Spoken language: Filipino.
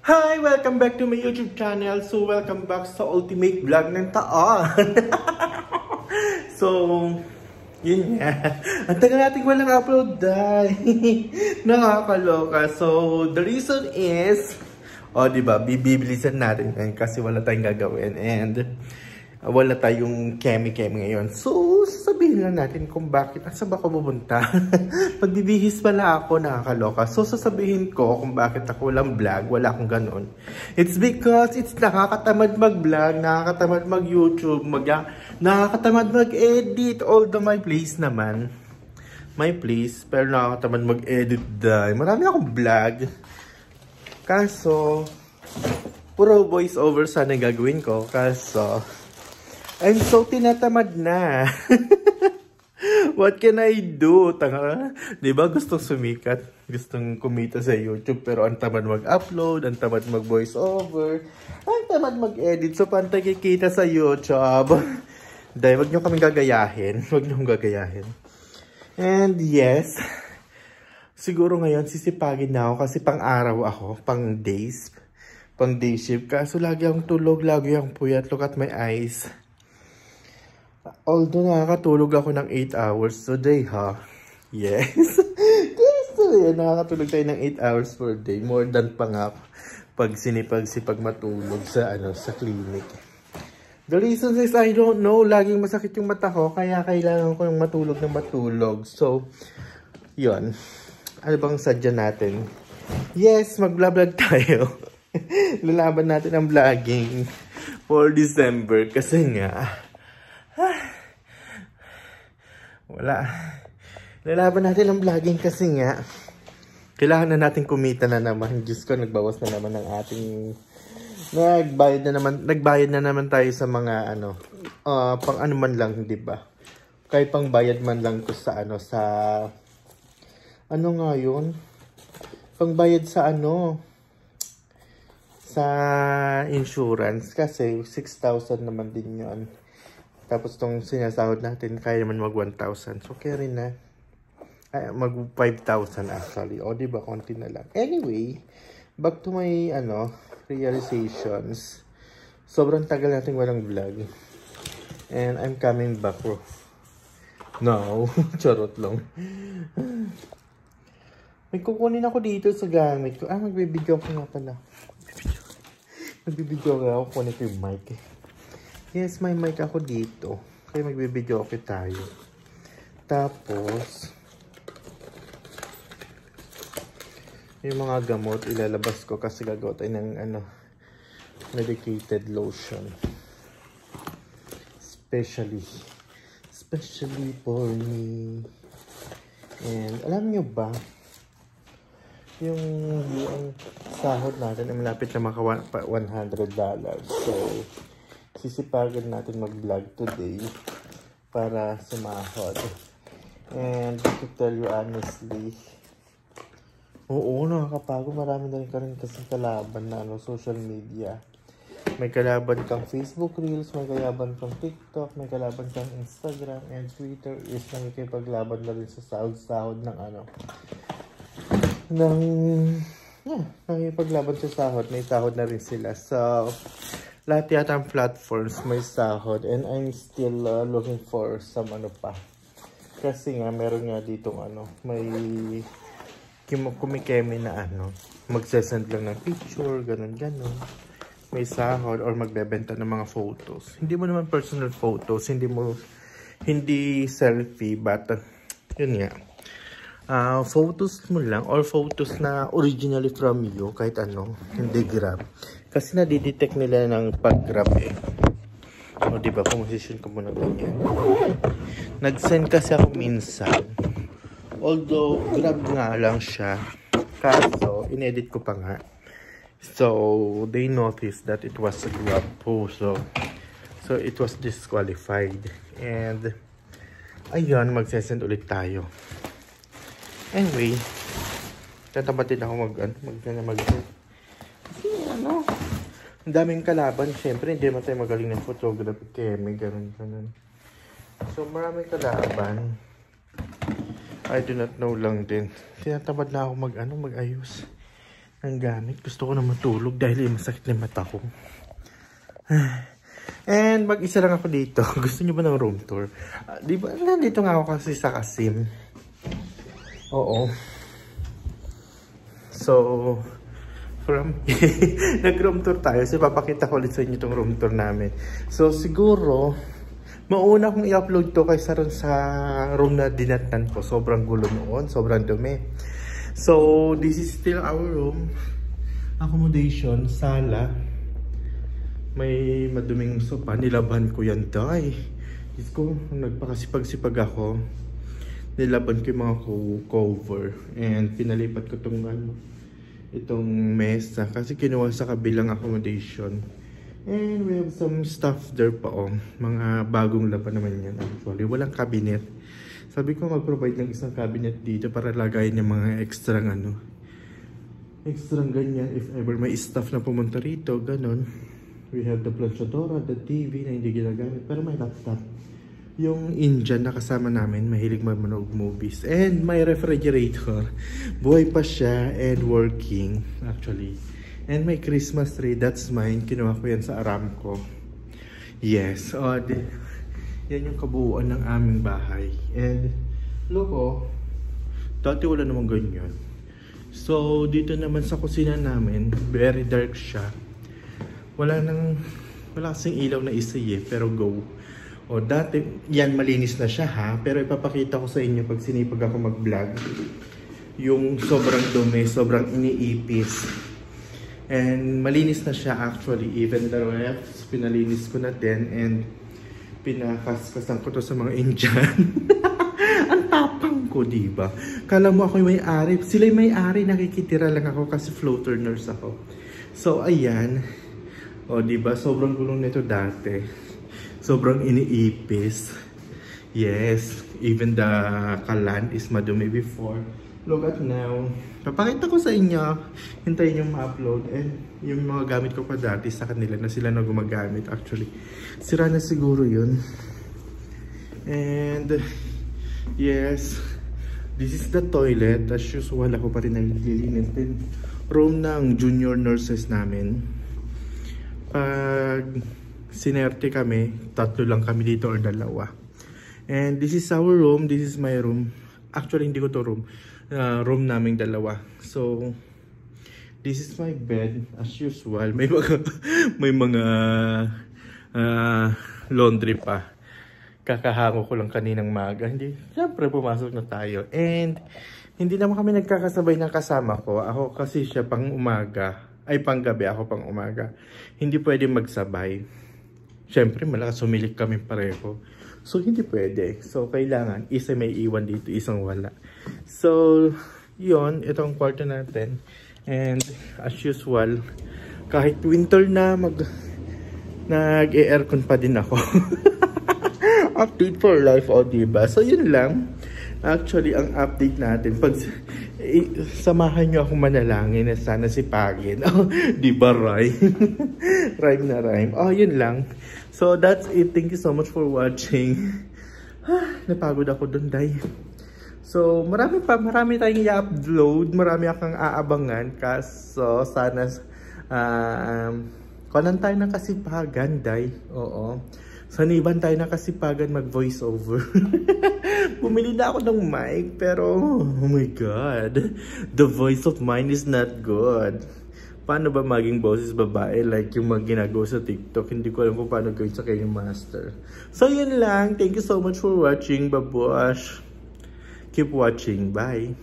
Hi! Welcome back to my YouTube channel. So, welcome back sa ultimate vlog ng taon. So, yun nga. Ang tagal natin walang upload dahil nakakaloka. So, the reason is, diba, bibilisan natin kasi wala tayong gagawin and wala tayong kemi-kemi ngayon. So, sabihin lang natin kung bakit. Asa ba ako pupunta? Pagbibihis pala ako, nakakaloka. So, sasabihin ko kung bakit ako walang vlog. Wala akong ganun. It's because it's nakakatamad mag-vlog, nakakatamad mag-YouTube, nakakatamad mag-edit. Although my place naman. My place. Pero nakakatamad mag-edit dahil marami akong vlog. Kaso, puro voice over sana gagawin ko. Kaso, I'm so tinatamad na. What can I do? Tanga, diba gustong sumikat? Gustong kumita sa YouTube pero ang tamad mag-upload, ang tamad mag-voice over, ang tamad mag-edit. So, pantay kikita sa YouTube. Dahil wag nyo kami gagayahin. Wag nyo gagayahin. And yes, siguro ngayon sisipagin na ako kasi pang araw ako, pang days. Pang day shift. Kaso lagi akong tulog, lagi akong puyat. Look at my eyes. Although nakakatulog ako ng 8 hours today, ha? Yes. Kasi nakakatulog tayo ng 8 hours per day. More than pa nga pag sinipag-sipag matulog sa, sa clinic. The reason is I don't know. Laging masakit yung mata ko. Kaya kailangan ko ng matulog. So, yun. Ano bang sadya natin? Yes, mag-vlog tayo. Lalaban natin ang vlogging for December. Kasi nga, wala. Lalaban natin ang vlogging kasi nga kailangan na natin kumita na naman. Diyos ko, nagbawas na naman ng ating nagbayad na naman tayo sa mga pang ano man lang, di ba? Kahit pang bayad man lang ko sa sa nga yun? Pang bayad sa sa insurance kasi 6,000 naman din yun. Tapos itong sinasahod natin, kaya naman mag 1,000. So, kaya rin na. Mag 5,000 actually. O, diba? Konti na lang. Anyway, back to my, realizations. Sobrang tagal natin walang vlog. And I'm coming back, bro. No. Charot lang. May kukunin ako dito sa gamit ko. Magbibideo ko nga pala. Magbibideo ako. Kunin ko yung mic eh. Yes, may mic ako dito. Kaya magbibideo okay tayo. Tapos, yung mga gamot, ilalabas ko kasi gagawa tayo ng medicated lotion. Especially for me. And, alam nyo ba, yung sahod natin ay malapit na maka $100. So, sisipagan natin mag-vlog today para sumahod. And to tell you honestly, oo, nakakapagod. Marami na rin kasi kalaban na social media. May kalaban kang Facebook Reels, may kalaban kang TikTok, may kalaban kang Instagram, and Twitter is nakikipaglaban na rin sa sahod-sahod ng nakikipaglaban sa sahod. May sahod na rin sila. So, lahat yata ang platforms may sahod and I'm still looking for some pa. Kasi nga meron nga ditong may kumikemi na magsesend lang ng picture, ganun. May sahod or magbebenta ng mga photos. Hindi mo naman personal photos, hindi selfie, but yun nga. Photos mo lang or photos na originally from you, kahit hindi grab. Kasi nadidetect nila ng pag-grab eh. O diba, composition ko muna ganyan. Nag-send kasi ako minsan. Although, grab nga lang siya. Kaso, inedit ko pa nga. So, they noticed that it was a grab post. So, it was disqualified. And, ayun, magsesend ulit tayo. Anyway, tatabatin ako ang daming kalaban. Siyempre, hindi naman tayo magaling ng photography. Kemi, ganun. So, maraming kalaban. I do not know lang din. Tinatamad na ako mag-ayos. ang gamit. Gusto ko na matulog dahil masakit na mata ko. And mag-isa lang ako dito. Gusto niyo ba ng room tour? Di ba? Nandito nga ako kasi sa Kasim. Oo. So, nag-room tour tayo. So, papakita ko ulit sa inyo itong room tour namin. So, siguro, mauna kong i-upload to kaysa rin sa room na dinatnan ko. Sobrang gulo noon. Sobrang dumi. So, this is still our room. Accommodation, sala. May maduming sopa. Nilaban ko yan, day. Diyos ko, nagpakasipag-sipag ako. Nilaban ko yung mga cover. And pinalipat ko itong mesa. Kasi kinuha sa kabilang accommodation. And we have some stuff there pa, oh. Mga bagong laban naman yan. Actually, walang cabinet. Sabi ko mag-provide ng isang cabinet dito para lagayin yung mga extra ganyan if ever may staff na pumunta rito, ganon. We have the planchadora, the TV na hindi ginagamit, pero may laptop. Yung Indian na kasama namin, mahilig manood movies. And may refrigerator. Buhay pa siya and working actually. And may Christmas tree, that's mine. Kinuha ko yan sa Aramco. Yes, yan yung kabuuan ng aming bahay. And look, dati wala namang ganyan. So dito naman sa kusina namin, very dark siya. Wala kasing ilaw na isa pero go. Dati yan malinis na siya ha, pero ipapakita ko sa inyo pag sinipag ako mag-vlog. Yung sobrang dumi, sobrang iniipis. And malinis na siya actually. Even the refs, pinalinis ko na din. And pinakaskasan ko to sa mga Indian. Ang tapang ko, diba? Kala mo ako yung may-ari. Sila yung may-ari, nakikitira lang ako kasi floater nurse ako. So, ayan. Diba? Sobrang gulong nito dati. Sobrang iniipis. Yes. Even the kalan is madumi before. Look at now. Papakita ko sa inyo. Hintayin yung ma-upload. And yung mga gamit ko pa dati sa kanila na sila na gumagamit. Actually, sira na siguro yun. And yes, this is the toilet. As usual, ako pa rin naglilinis din. Room ng junior nurses namin. Pag sinerte kami, 3 lang kami dito or 2. And this is our room. This is my room. Actually, hindi ko to room. Room naming 2. So, this is my bed. As usual, may mga laundry pa. Kakahango ko lang kaninang maga. Siyempre, pumasok na tayo. And, hindi naman kami nagkakasabay ng kasama ko. Ako kasi siya pang umaga. Ay, pang gabi. Ako pang umaga. Hindi pwede magsabay. Siyempre, malakas sumilik kami pareho. So, hindi pwede. So, kailangan isa may iwan dito, isang wala. So, yun. Itong kwarto natin. And, as usual, kahit winter na, nag-e-aircon pa din ako. Update for life, diba? So, yun lang. Actually, ang update natin, samahan nyo akong manalangin na sana sipagin. Diba, rhyme? Rhyme na rhyme. Yun lang. So, that's it. Thank you so much for watching. Napagod ako dun, day. So, marami tayong i-upload. Marami akong aabangan. Kaso, sana kunan tayo ng kasipagan, day. Oo. Saniban tayo ng kasipagan mag-voice over. Bumili na ako ng mic, pero oh my god. The voice of mine is not good. Paano ba maging boses babae like yung mga ginagawa sa TikTok? Hindi ko alam kung paano gawin sa kanyang master. So, yun lang. Thank you so much for watching. Babush. Keep watching. Bye.